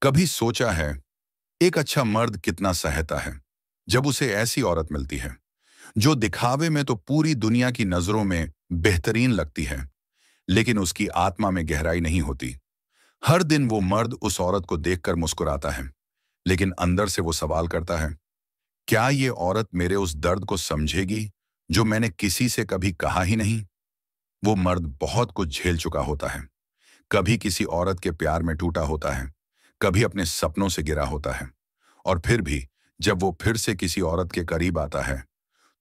कभी सोचा है एक अच्छा मर्द कितना सहता है जब उसे ऐसी औरत मिलती है जो दिखावे में तो पूरी दुनिया की नजरों में बेहतरीन लगती है, लेकिन उसकी आत्मा में गहराई नहीं होती। हर दिन वो मर्द उस औरत को देखकर मुस्कुराता है, लेकिन अंदर से वो सवाल करता है, क्या ये औरत मेरे उस दर्द को समझेगी जो मैंने किसी से कभी कहा ही नहीं। वो मर्द बहुत कुछ झेल चुका होता है। कभी किसी औरत के प्यार में टूटा होता है, कभी अपने सपनों से गिरा होता है, और फिर भी जब वो फिर से किसी औरत के करीब आता है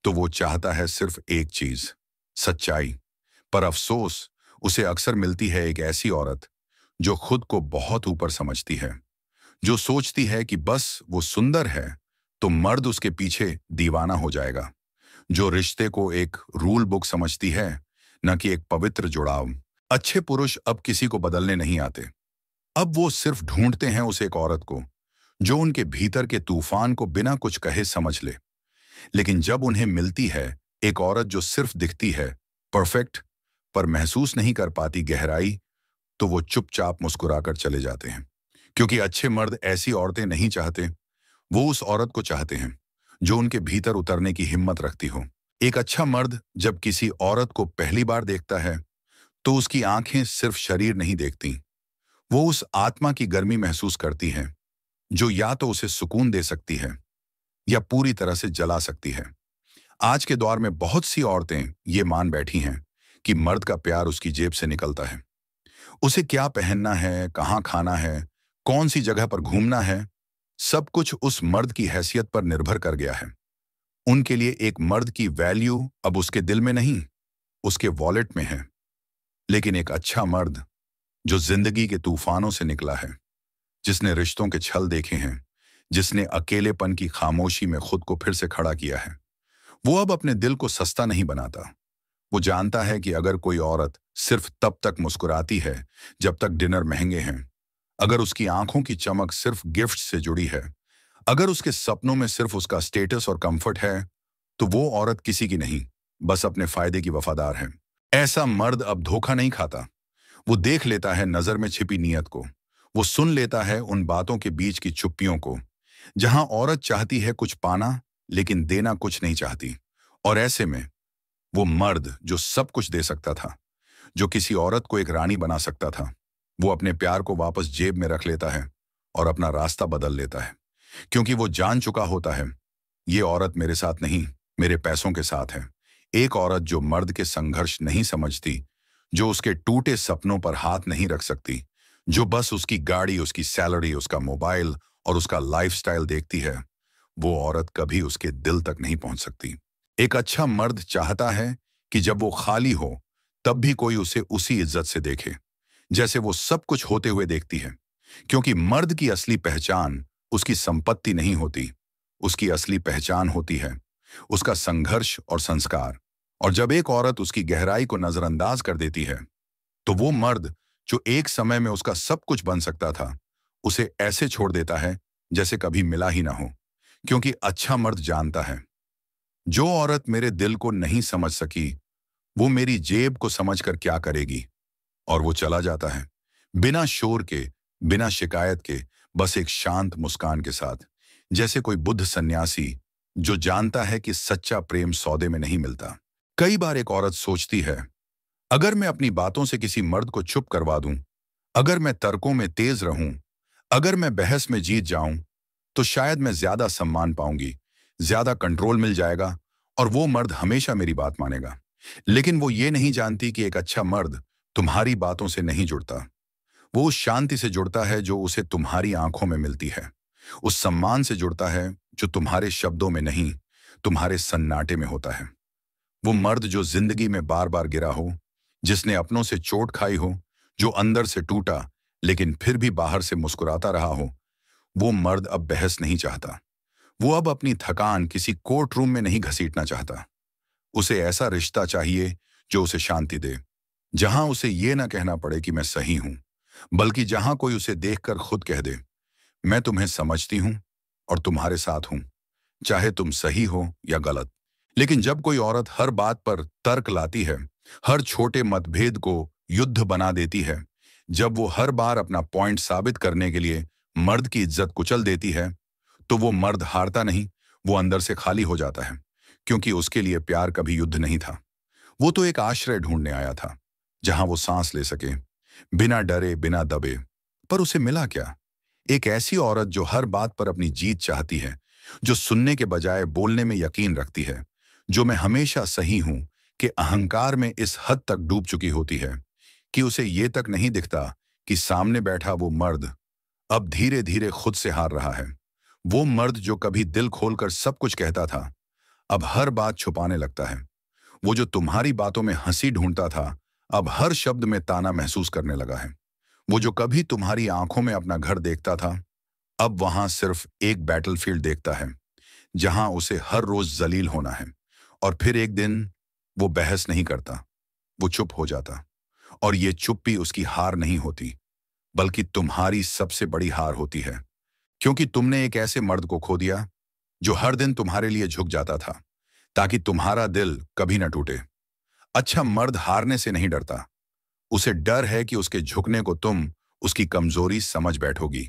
तो वो चाहता है सिर्फ एक चीज, सच्चाई। पर अफसोस, उसे अक्सर मिलती है एक ऐसी औरत जो खुद को बहुत ऊपर समझती है, जो सोचती है कि बस वो सुंदर है तो मर्द उसके पीछे दीवाना हो जाएगा, जो रिश्ते को एक रूल बुक समझती है, न कि एक पवित्र जुड़ाव। अच्छे पुरुष अब किसी को बदलने नहीं आते। अब वो सिर्फ ढूंढते हैं उस एक औरत को जो उनके भीतर के तूफान को बिना कुछ कहे समझ ले। लेकिन जब उन्हें मिलती है एक औरत जो सिर्फ दिखती है परफेक्ट, पर महसूस नहीं कर पाती गहराई, तो वो चुपचाप मुस्कुराकर चले जाते हैं। क्योंकि अच्छे मर्द ऐसी औरतें नहीं चाहते, वो उस औरत को चाहते हैं जो उनके भीतर उतरने की हिम्मत रखती हो। एक अच्छा मर्द जब किसी औरत को पहली बार देखता है तो उसकी आंखें सिर्फ शरीर नहीं देखती, वो उस आत्मा की गर्मी महसूस करती हैं जो या तो उसे सुकून दे सकती है या पूरी तरह से जला सकती है। आज के दौर में बहुत सी औरतें ये मान बैठी हैं कि मर्द का प्यार उसकी जेब से निकलता है। उसे क्या पहनना है, कहाँ खाना है, कौन सी जगह पर घूमना है, सब कुछ उस मर्द की हैसियत पर निर्भर कर गया है। उनके लिए एक मर्द की वैल्यू अब उसके दिल में नहीं, उसके वॉलेट में है। लेकिन एक अच्छा मर्द जो जिंदगी के तूफानों से निकला है, जिसने रिश्तों के छल देखे हैं, जिसने अकेलेपन की खामोशी में खुद को फिर से खड़ा किया है, वो अब अपने दिल को सस्ता नहीं बनाता। वो जानता है कि अगर कोई औरत सिर्फ तब तक मुस्कुराती है जब तक डिनर महंगे हैं, अगर उसकी आंखों की चमक सिर्फ गिफ्ट से जुड़ी है, अगर उसके सपनों में सिर्फ उसका स्टेटस और कंफर्ट है, तो वो औरत किसी की नहीं, बस अपने फायदे की वफादार है। ऐसा मर्द अब धोखा नहीं खाता। वो देख लेता है नजर में छिपी नीयत को, वो सुन लेता है उन बातों के बीच की चुप्पियों को, जहां औरत चाहती है कुछ पाना लेकिन देना कुछ नहीं चाहती। और ऐसे में वो मर्द जो सब कुछ दे सकता था, जो किसी औरत को एक रानी बना सकता था, वो अपने प्यार को वापस जेब में रख लेता है और अपना रास्ता बदल लेता है। क्योंकि वो जान चुका होता है, ये औरत मेरे साथ नहीं, मेरे पैसों के साथ है। एक औरत जो मर्द के संघर्ष नहीं समझती, जो उसके टूटे सपनों पर हाथ नहीं रख सकती, जो बस उसकी गाड़ी, उसकी सैलरी, उसका मोबाइल और उसका लाइफस्टाइल देखती है, वो औरत कभी उसके दिल तक नहीं पहुंच सकती। एक अच्छा मर्द चाहता है कि जब वो खाली हो तब भी कोई उसे उसी इज्जत से देखे जैसे वो सब कुछ होते हुए देखती है। क्योंकि मर्द की असली पहचान उसकी संपत्ति नहीं होती, उसकी असली पहचान होती है उसका संघर्ष और संस्कार। और जब एक औरत उसकी गहराई को नजरअंदाज कर देती है, तो वो मर्द जो एक समय में उसका सब कुछ बन सकता था, उसे ऐसे छोड़ देता है जैसे कभी मिला ही ना हो। क्योंकि अच्छा मर्द जानता है, जो औरत मेरे दिल को नहीं समझ सकी, वो मेरी जेब को समझकर क्या करेगी। और वो चला जाता है, बिना शोर के, बिना शिकायत के, बस एक शांत मुस्कान के साथ, जैसे कोई बुद्ध सन्यासी जो जानता है कि सच्चा प्रेम सौदे में नहीं मिलता। कई बार एक औरत सोचती है, अगर मैं अपनी बातों से किसी मर्द को चुप करवा दूं, अगर मैं तर्कों में तेज रहूं, अगर मैं बहस में जीत जाऊं, तो शायद मैं ज्यादा सम्मान पाऊंगी, ज्यादा कंट्रोल मिल जाएगा, और वो मर्द हमेशा मेरी बात मानेगा। लेकिन वो ये नहीं जानती कि एक अच्छा मर्द तुम्हारी बातों से नहीं जुड़ता। वो उस शांति से जुड़ता है जो उसे तुम्हारी आंखों में मिलती है, उस सम्मान से जुड़ता है जो तुम्हारे शब्दों में नहीं, तुम्हारे सन्नाटे में होता है। वो मर्द जो जिंदगी में बार बार गिरा हो, जिसने अपनों से चोट खाई हो, जो अंदर से टूटा लेकिन फिर भी बाहर से मुस्कुराता रहा हो, वो मर्द अब बहस नहीं चाहता। वो अब अपनी थकान किसी कोर्ट रूम में नहीं घसीटना चाहता। उसे ऐसा रिश्ता चाहिए जो उसे शांति दे, जहां उसे ये ना कहना पड़े कि मैं सही हूं, बल्कि जहां कोई उसे देखकर खुद कह दे, मैं तुम्हें समझती हूं और तुम्हारे साथ हूं, चाहे तुम सही हो या गलत। लेकिन जब कोई औरत हर बात पर तर्क लाती है, हर छोटे मतभेद को युद्ध बना देती है, जब वो हर बार अपना पॉइंट साबित करने के लिए मर्द की इज्जत कुचल देती है, तो वो मर्द हारता नहीं, वो अंदर से खाली हो जाता है, क्योंकि उसके लिए प्यार कभी युद्ध नहीं था। वो तो एक आश्रय ढूंढने आया था, जहां वो सांस ले सके, बिना डरे, बिना दबे। पर उसे मिला क्या? एक ऐसी औरत जो हर बात पर अपनी जीत चाहती है, जो सुनने के बजाय बोलने में यकीन रखती है, जो मैं हमेशा सही हूं कि अहंकार में इस हद तक डूब चुकी होती है कि उसे ये तक नहीं दिखता कि सामने बैठा वो मर्द अब धीरे धीरे खुद से हार रहा है। वो मर्द जो कभी दिल खोलकर सब कुछ कहता था, अब हर बात छुपाने लगता है। वो जो तुम्हारी बातों में हंसी ढूंढता था, अब हर शब्द में ताना महसूस करने लगा है। वो जो कभी तुम्हारी आंखों में अपना घर देखता था, अब वहां सिर्फ एक बैटलफील्ड देखता है, जहां उसे हर रोज जलील होना है। और फिर एक दिन वो बहस नहीं करता, वो चुप हो जाता। और ये चुप्पी उसकी हार नहीं होती, बल्कि तुम्हारी सबसे बड़ी हार होती है, क्योंकि तुमने एक ऐसे मर्द को खो दिया जो हर दिन तुम्हारे लिए झुक जाता था, ताकि तुम्हारा दिल कभी न टूटे। अच्छा मर्द हारने से नहीं डरता, उसे डर है कि उसके झुकने को तुम उसकी कमजोरी समझ बैठोगी।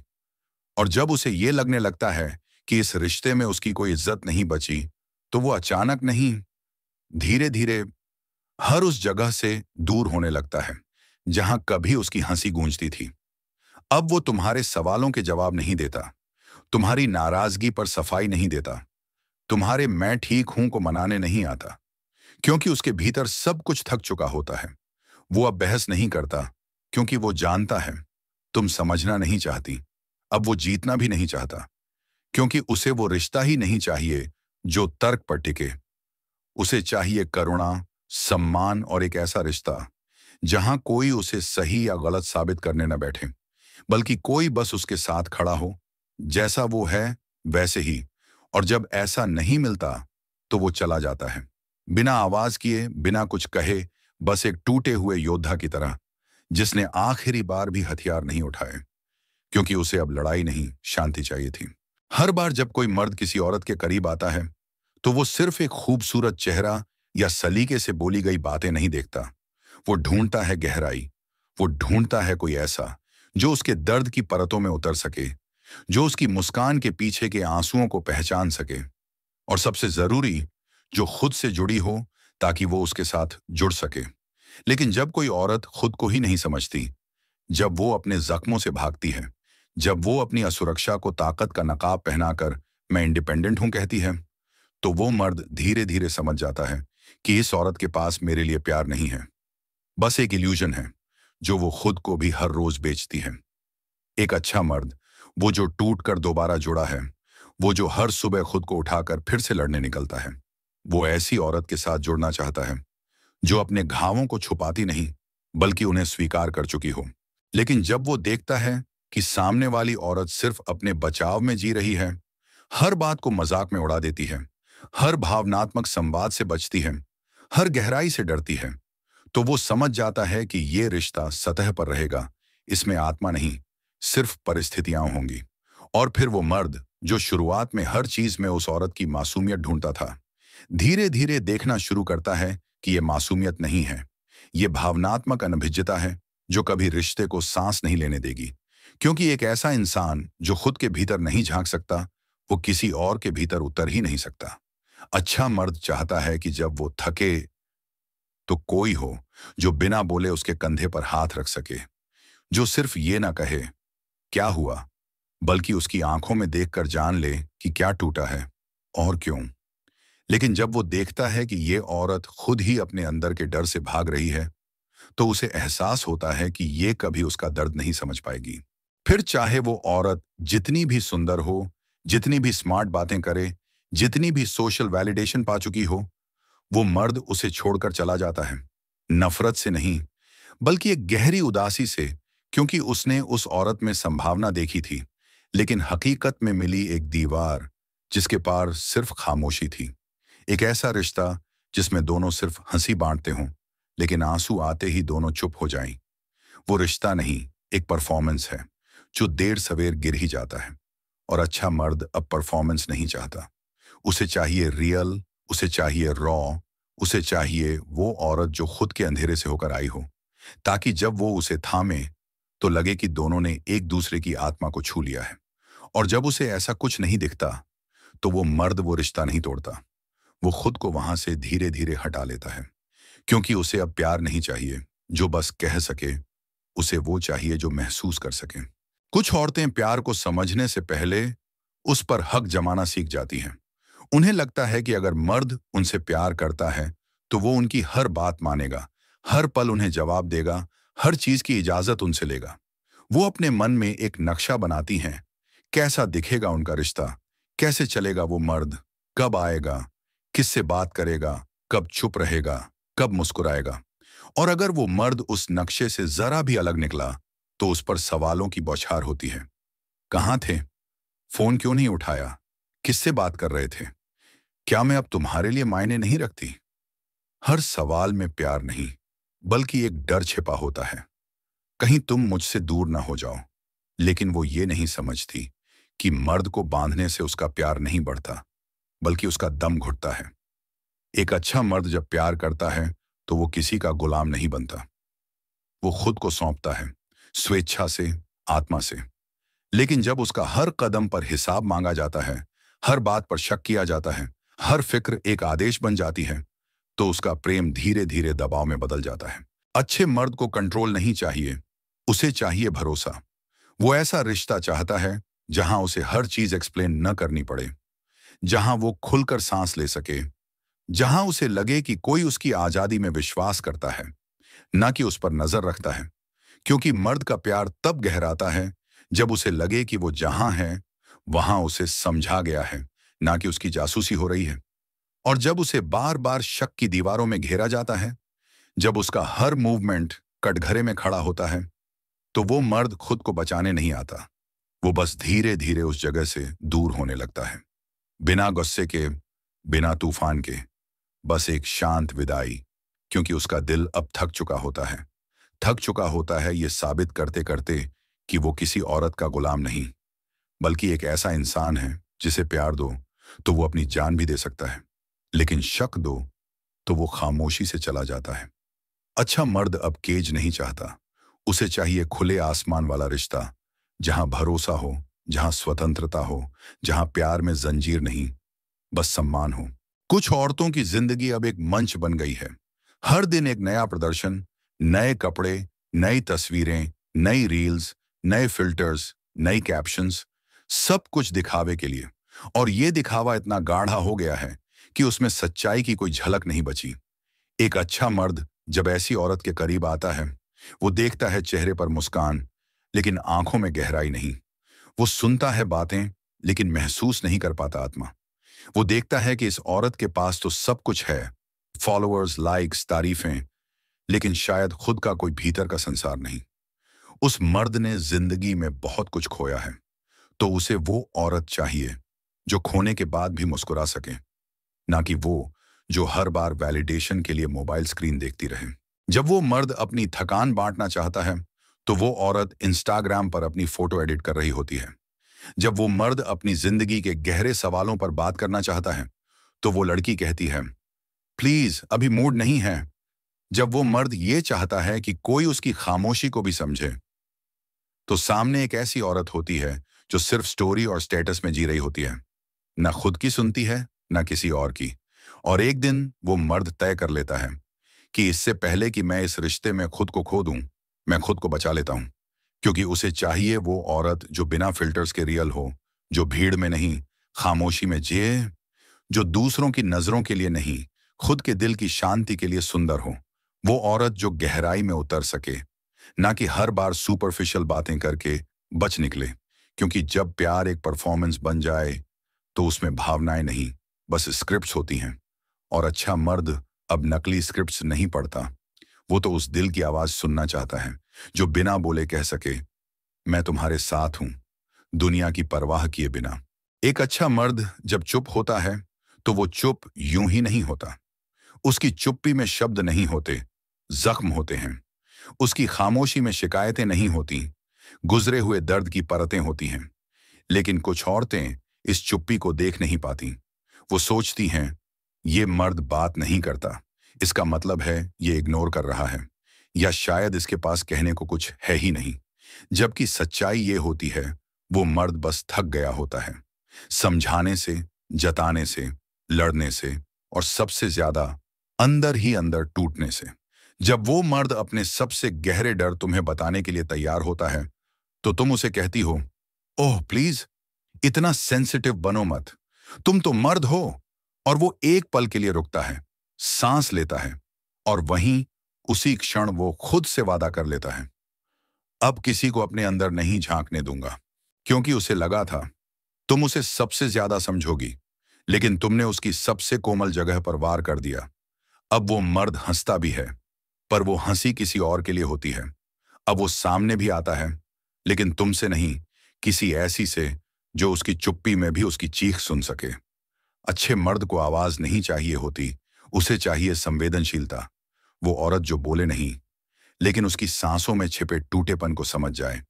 और जब उसे ये लगने लगता है कि इस रिश्ते में उसकी कोई इज्जत नहीं बची, तो वो अचानक नहीं, धीरे धीरे हर उस जगह से दूर होने लगता है जहां कभी उसकी हंसी गूंजती थी। अब वो तुम्हारे सवालों के जवाब नहीं देता, तुम्हारी नाराजगी पर सफाई नहीं देता, तुम्हारे मैं ठीक हूं को मनाने नहीं आता, क्योंकि उसके भीतर सब कुछ थक चुका होता है। वो अब बहस नहीं करता, क्योंकि वो जानता है तुम समझना नहीं चाहती। अब वो जीतना भी नहीं चाहता, क्योंकि उसे वो रिश्ता ही नहीं चाहिए जो तर्क पर टिके। उसे चाहिए करुणा, सम्मान और एक ऐसा रिश्ता जहां कोई उसे सही या गलत साबित करने न बैठे, बल्कि कोई बस उसके साथ खड़ा हो, जैसा वो है वैसे ही। और जब ऐसा नहीं मिलता, तो वो चला जाता है, बिना आवाज किए, बिना कुछ कहे, बस एक टूटे हुए योद्धा की तरह, जिसने आखिरी बार भी हथियार नहीं उठाए, क्योंकि उसे अब लड़ाई नहीं, शांति चाहिए थी। हर बार जब कोई मर्द किसी औरत के करीब आता है, तो वो सिर्फ एक खूबसूरत चेहरा या सलीके से बोली गई बातें नहीं देखता। वो ढूंढता है गहराई, वो ढूंढता है कोई ऐसा जो उसके दर्द की परतों में उतर सके, जो उसकी मुस्कान के पीछे के आंसुओं को पहचान सके, और सबसे जरूरी, जो खुद से जुड़ी हो, ताकि वो उसके साथ जुड़ सके। लेकिन जब कोई औरत खुद को ही नहीं समझती, जब वो अपने जख्मों से भागती है, जब वो अपनी असुरक्षा को ताकत का नकाब पहनाकर मैं इंडिपेंडेंट हूं कहती है, तो वो मर्द धीरे धीरे समझ जाता है कि इस औरत के पास मेरे लिए प्यार नहीं है, बस एक इल्यूजन है जो वो खुद को भी हर रोज बेचती है। एक अच्छा मर्द, वो जो टूट कर दोबारा जुड़ा है, वो जो हर सुबह खुद को उठाकर फिर से लड़ने निकलता है, वो ऐसी औरत के साथ जुड़ना चाहता है जो अपने घावों को छुपाती नहीं, बल्कि उन्हें स्वीकार कर चुकी हो। लेकिन जब वो देखता है कि सामने वाली औरत सिर्फ अपने बचाव में जी रही है, हर बात को मजाक में उड़ा देती है, हर भावनात्मक संवाद से बचती है, हर गहराई से डरती है, तो वो समझ जाता है कि ये रिश्ता सतह पर रहेगा, इसमें आत्मा नहीं, सिर्फ परिस्थितियां होंगी। और फिर वो मर्द जो शुरुआत में हर चीज में उस औरत की मासूमियत ढूंढता था, धीरे धीरे देखना शुरू करता है कि ये मासूमियत नहीं है, ये भावनात्मक अनभिज्ञता है जो कभी रिश्ते को सांस नहीं लेने देगी। क्योंकि एक ऐसा इंसान जो खुद के भीतर नहीं झांक सकता, वो किसी और के भीतर उतर ही नहीं सकता। अच्छा मर्द चाहता है कि जब वो थके, तो कोई हो जो बिना बोले उसके कंधे पर हाथ रख सके, जो सिर्फ ये ना कहे क्या हुआ, बल्कि उसकी आंखों में देखकर जान ले कि क्या टूटा है और क्यों। लेकिन जब वो देखता है कि ये औरत खुद ही अपने अंदर के डर से भाग रही है, तो उसे एहसास होता है कि ये कभी उसका दर्द नहीं समझ पाएगी। फिर चाहे वो औरत जितनी भी सुंदर हो, जितनी भी स्मार्ट बातें करे, जितनी भी सोशल वैलिडेशन पा चुकी हो, वो मर्द उसे छोड़कर चला जाता है, नफरत से नहीं, बल्कि एक गहरी उदासी से, क्योंकि उसने उस औरत में संभावना देखी थी, लेकिन हकीकत में मिली एक दीवार जिसके पार सिर्फ खामोशी थी। एक ऐसा रिश्ता जिसमें दोनों सिर्फ हंसी बांटते हों, लेकिन आंसू आते ही दोनों चुप हो जाएं। वो रिश्ता नहीं, एक परफॉर्मेंस है जो देर सवेर गिर ही जाता है। और अच्छा मर्द अब परफॉर्मेंस नहीं चाहता, उसे चाहिए रियल, उसे चाहिए रॉ, उसे चाहिए वो औरत जो खुद के अंधेरे से होकर आई हो, ताकि जब वो उसे थामे, तो लगे कि दोनों ने एक दूसरे की आत्मा को छू लिया है। और जब उसे ऐसा कुछ नहीं दिखता, तो वो मर्द वो रिश्ता नहीं तोड़ता। वो खुद को वहां से धीरे धीरे हटा लेता है, क्योंकि उसे अब प्यार नहीं चाहिए जो बस कह सके, उसे वो चाहिए जो महसूस कर सके। कुछ औरतें प्यार को समझने से पहले उस पर हक जमाना सीख जाती हैं। उन्हें लगता है कि अगर मर्द उनसे प्यार करता है तो वो उनकी हर बात मानेगा, हर पल उन्हें जवाब देगा, हर चीज की इजाजत उनसे लेगा। वो अपने मन में एक नक्शा बनाती हैं, कैसा दिखेगा उनका रिश्ता, कैसे चलेगा वो मर्द, कब आएगा, किससे बात करेगा, कब चुप रहेगा, कब मुस्कुराएगा। और अगर वो मर्द उस नक्शे से जरा भी अलग निकला, तो उस पर सवालों की बौछार होती है। कहाँ थे? फोन क्यों नहीं उठाया? किससे बात कर रहे थे? क्या मैं अब तुम्हारे लिए मायने नहीं रखती? हर सवाल में प्यार नहीं, बल्कि एक डर छिपा होता है, कहीं तुम मुझसे दूर ना हो जाओ। लेकिन वो ये नहीं समझती कि मर्द को बांधने से उसका प्यार नहीं बढ़ता, बल्कि उसका दम घुटता है। एक अच्छा मर्द जब प्यार करता है तो वो किसी का गुलाम नहीं बनता। वो खुद को सौंपता है, स्वेच्छा से, आत्मा से। लेकिन जब उसका हर कदम पर हिसाब मांगा जाता है, हर बात पर शक किया जाता है, हर फिक्र एक आदेश बन जाती है, तो उसका प्रेम धीरे धीरे दबाव में बदल जाता है। अच्छे मर्द को कंट्रोल नहीं चाहिए, उसे चाहिए भरोसा। वो ऐसा रिश्ता चाहता है जहां उसे हर चीज एक्सप्लेन न करनी पड़े, जहां वो खुलकर सांस ले सके, जहां उसे लगे कि कोई उसकी आजादी में विश्वास करता है, ना कि उस पर नजर रखता है। क्योंकि मर्द का प्यार तब गहराता है जब उसे लगे कि वो जहां है वहां उसे समझा गया है, ना कि उसकी जासूसी हो रही है। और जब उसे बार बार शक की दीवारों में घेरा जाता है, जब उसका हर मूवमेंट कटघरे में खड़ा होता है, तो वो मर्द खुद को बचाने नहीं आता। वो बस धीरे धीरे उस जगह से दूर होने लगता है, बिना गुस्से के, बिना तूफान के, बस एक शांत विदाई। क्योंकि उसका दिल अब थक चुका होता है, थक चुका होता है ये साबित करते करते कि वो किसी औरत का गुलाम नहीं, बल्कि एक ऐसा इंसान है जिसे प्यार दो तो वो अपनी जान भी दे सकता है, लेकिन शक दो तो वो खामोशी से चला जाता है। अच्छा मर्द अब केज नहीं चाहता, उसे चाहिए खुले आसमान वाला रिश्ता, जहां भरोसा हो, जहां स्वतंत्रता हो, जहां प्यार में जंजीर नहीं, बस सम्मान हो। कुछ औरतों की जिंदगी अब एक मंच बन गई है। हर दिन एक नया प्रदर्शन, नए कपड़े, नई तस्वीरें, नई रील्स, नए फिल्टर्स, नई कैप्शंस, सब कुछ दिखावे के लिए। और ये दिखावा इतना गाढ़ा हो गया है कि उसमें सच्चाई की कोई झलक नहीं बची। एक अच्छा मर्द जब ऐसी औरत के करीब आता है, वो देखता है चेहरे पर मुस्कान, लेकिन आंखों में गहराई नहीं। वो सुनता है बातें, लेकिन महसूस नहीं कर पाता आत्मा। वो देखता है कि इस औरत के पास तो सब कुछ है, फॉलोअर्स, लाइक्स, तारीफें, लेकिन शायद खुद का कोई भीतर का संसार नहीं। उस मर्द ने जिंदगी में बहुत कुछ खोया है, तो उसे वो औरत चाहिए जो खोने के बाद भी मुस्कुरा सके, ना कि वो जो हर बार वैलिडेशन के लिए मोबाइल स्क्रीन देखती रहे। जब वो मर्द अपनी थकान बांटना चाहता है, तो वो औरत इंस्टाग्राम पर अपनी फोटो एडिट कर रही होती है। जब वो मर्द अपनी जिंदगी के गहरे सवालों पर बात करना चाहता है, तो वो लड़की कहती है, प्लीज अभी मूड नहीं है। जब वो मर्द ये चाहता है कि कोई उसकी खामोशी को भी समझे, तो सामने एक ऐसी औरत होती है जो सिर्फ स्टोरी और स्टेटस में जी रही होती है, ना खुद की सुनती है, ना किसी और की। और एक दिन वो मर्द तय कर लेता है कि इससे पहले कि मैं इस रिश्ते में खुद को खो दूं, मैं खुद को बचा लेता हूं। क्योंकि उसे चाहिए वो औरत जो बिना फिल्टर्स के रियल हो, जो भीड़ में नहीं, खामोशी में जिए, जो दूसरों की नजरों के लिए नहीं, खुद के दिल की शांति के लिए सुंदर हो। वो औरत जो गहराई में उतर सके, ना कि हर बार सुपरफिशियल बातें करके बच निकले। क्योंकि जब प्यार एक परफॉर्मेंस बन जाए, तो उसमें भावनाएं नहीं, बस स्क्रिप्ट्स होती हैं। और अच्छा मर्द अब नकली स्क्रिप्ट्स नहीं पढ़ता। वो तो उस दिल की आवाज सुनना चाहता है जो बिना बोले कह सके, मैं तुम्हारे साथ हूं, दुनिया की परवाह किए बिना। एक अच्छा मर्द जब चुप होता है, तो वो चुप यूं ही नहीं होता। उसकी चुप्पी में शब्द नहीं होते, जख्म होते हैं। उसकी खामोशी में शिकायतें नहीं होती, गुजरे हुए दर्द की परतें होती हैं। लेकिन कुछ औरतें इस चुप्पी को देख नहीं पाती। वो सोचती हैं, ये मर्द बात नहीं करता, इसका मतलब है ये इग्नोर कर रहा है, या शायद इसके पास कहने को कुछ है ही नहीं। जबकि सच्चाई ये होती है, वो मर्द बस थक गया होता है, समझाने से, जताने से, लड़ने से और सबसे ज्यादा अंदर ही अंदर टूटने से। जब वो मर्द अपने सबसे गहरे डर तुम्हें बताने के लिए तैयार होता है, तो तुम उसे कहती हो, ओह प्लीज, इतना सेंसिटिव बनो मत, तुम तो मर्द हो। और वो एक पल के लिए रुकता है, सांस लेता है, और वहीं उसी क्षण वो खुद से वादा कर लेता है, अब किसी को अपने अंदर नहीं झांकने दूंगा। क्योंकि उसे लगा था तुम उसे सबसे ज्यादा समझोगी, लेकिन तुमने उसकी सबसे कोमल जगह पर वार कर दिया। अब वो मर्द हंसता भी है, पर वो हंसी किसी और के लिए होती है। अब वो सामने भी आता है, लेकिन तुमसे नहीं, किसी ऐसी से जो उसकी चुप्पी में भी उसकी चीख सुन सके। अच्छे मर्द को आवाज नहीं चाहिए होती, उसे चाहिए संवेदनशीलता। वो औरत जो बोले नहीं, लेकिन उसकी सांसों में छिपे टूटेपन को समझ जाए।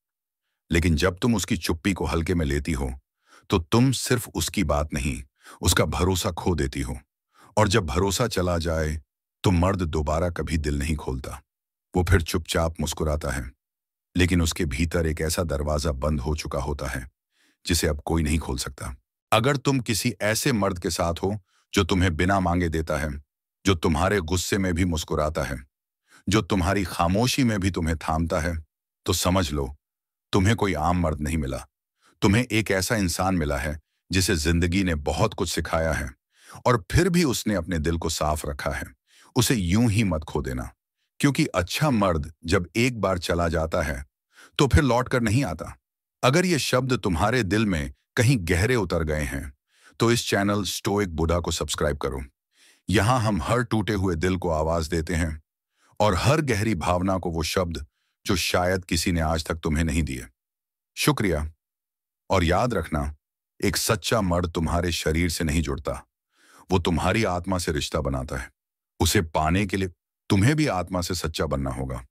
लेकिन जब तुम उसकी चुप्पी को हल्के में लेती हो, तो तुम सिर्फ उसकी बात नहीं, उसका भरोसा खो देती हो। और जब भरोसा चला जाए, तो मर्द दोबारा कभी दिल नहीं खोलता। वो फिर चुपचाप मुस्कुराता है, लेकिन उसके भीतर एक ऐसा दरवाजा बंद हो चुका होता है जिसे अब कोई नहीं खोल सकता। अगर तुम किसी ऐसे मर्द के साथ हो जो तुम्हें बिना मांगे देता है, जो तुम्हारे गुस्से में भी मुस्कुराता है, जो तुम्हारी खामोशी में भी तुम्हें थामता है, तो समझ लो, तुम्हें कोई आम मर्द नहीं मिला। तुम्हें एक ऐसा इंसान मिला है जिसे जिंदगी ने बहुत कुछ सिखाया है, और फिर भी उसने अपने दिल को साफ रखा है। उसे यूं ही मत खो देना, क्योंकि अच्छा मर्द जब एक बार चला जाता है, तो फिर लौट कर नहीं आता। अगर ये शब्द तुम्हारे दिल में कहीं गहरे उतर गए हैं, तो इस चैनल स्टोइक बुddha को सब्सक्राइब करो। यहाँ हम हर टूटे हुए दिल को आवाज देते हैं, और हर गहरी भावना को वो शब्द जो शायद किसी ने आज तक तुम्हें नहीं दिए। शुक्रिया। और याद रखना, एक सच्चा मर्द तुम्हारे शरीर से नहीं जुड़ता, वो तुम्हारी आत्मा से रिश्ता बनाता है। उसे पाने के लिए तुम्हें भी आत्मा से सच्चा बनना होगा।